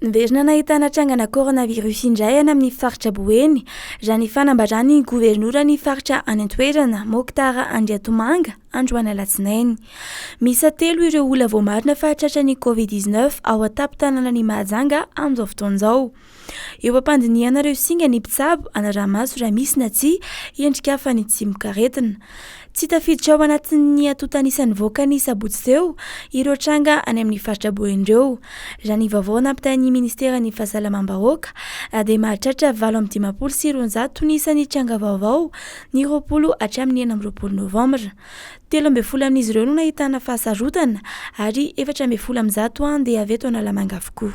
Niverina nahitana trangana coronavirus indray any amin'ny faritra Boeny, raha ny fanambarany gouvernoura ny faritra any an-toerana Mokotara Andriatomanga androany alatsinainy. Miisa telo ireo olona vao marina fa tratran'ny Covid-19 ao an-tampon-tanànan'ny Mahajanga amin'izao fotoan'izao. Eo am-pandiniana ireo singa ny mpitsabo anaramaso raha misy na tsy endrika fa ny tsimokaretina. Tsy tafiditra ao anatin'ny atotanisany voakany sabotsy teo ireo tranga any amin'ny faritra Boeny ireo. Raha ny vaovao nampitain'ny ministeran'ny fahasalamam-bahoaka dia mahatratra 820 ny isan'ny tranga vaovao ny 20 hatramin'ny 9 Novambra. 13 amin'izy ireo no nahitana fahasarotana ary 14 andeha avy eto Analamanga avokoa.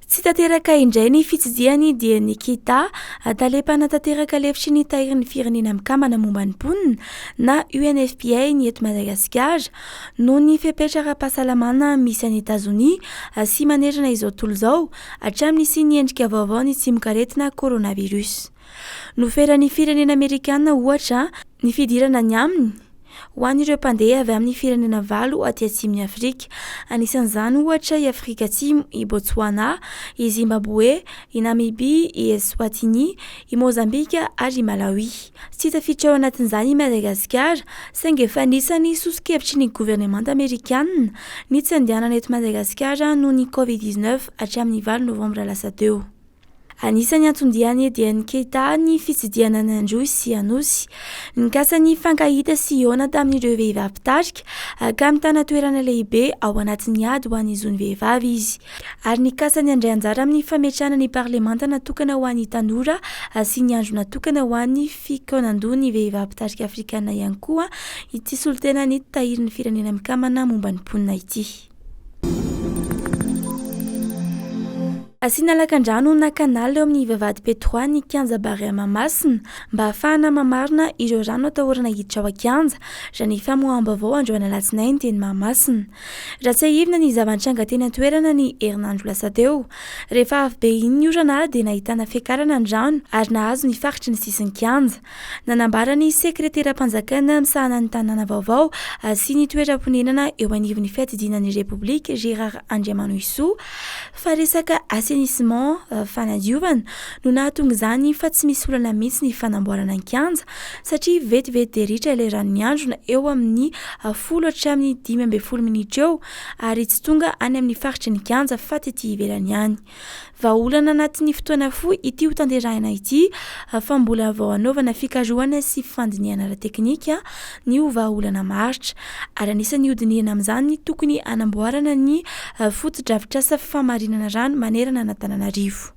Tsy tanteraka indray ny fitsidihany DN kita mpanatanteraka lefitry ny Tahirin'ny Firenena Mikambana momba ny mponina na UNFPA ny eto Madagasikara noho ny fepetra ara-pahasalamana misy any Etazonia sy manerana izao tontolo izao hatramin'ny sy ny endrika vaovao ny tsimokaretina coronavirus. Noferan'ny firenena Amerikana ohatra ny fidirana ny amin'ny ho an'ireo mpandeha avy amin'ny firenena 8 aty atsimon'ny Afrika. Anisan'izany ohatra i Afrika Atsimo, i Botswana, i Zimbabwe, i Namibia, i Eswatini, i Mozambika ary i Malawi. Tsy tafiditra ao anatin'izany i Madagasikara, saingy efa anisany sosokevitry ny gouvernemanta Amerikanina ny tsy andehanana eto Madagasikara noho ny Covid-19 hatramin'ny 8 Novambra lasa teo. Anisany antondiany DN kita ny fitsidihana n'androy sy anosy. Nikasany fankahita sy iona tamin'ireo vehivavy mpitarika ka mitana toerana lehibe ao anatin'ny ady ho an'ny zony vehivavy izy. Ary nikasany andray anjara amin'ny fametrahana ny parlemanta natokana ho an'ny tanora sy ny andro natokana ho an'ny fikaonandoha ny vehivavy mpitarika afrikana ihany koa ity solotena ny Tahirin'ny Firenena Mikambana momba ny mponina ity. Asiana lakan-drano na kanala eo amin'ny vavahady P3-n'ny Kianja Barea Mahamasina mba ahafahana mamarina ireo rano atahorana hiditra ao an-kianja raha ny famoaham-baovao androany alatsinainy teny Mahamasina. Raha tsy ahivina ny zava-nitranga teny an-toerana ny herinandro lasa teo. Rehefa avy be iny ny orana dia nahitana fiakarana ny rano ary nahazo ny faritry ny sisin'ny kianja. Nanambara ny sekretera-panjakana misahana ny tanàna Vaovao sy ny toeram-ponenana eo anivon'ny FITSIDIHANA Republique Gérard Andriamanoisoa fa resaka assainissement fanadiovana no nahatonga izany fa tsy misy olana mihitsy ny fanamboarana ny kianja satria vetivety deritra ilay ranon'ny andro eo amin'ny 10 hatramin'ny 15 minitra eo ary tsy tonga any amin'ny faritry ny kianja fa tetỳ ivelany ihany. Vahaolana anatin'ny fotoana fohy ity ho tanterahina ity fa mbola vao anaovana fikarohana sy fandinihana ara-teknika ny ho vahaolana maharitra ary anisan'ny hodinihana amin'izany ny tokony anamboarana ny fotodrafitrasa famarinana rano manerana Antananarivo.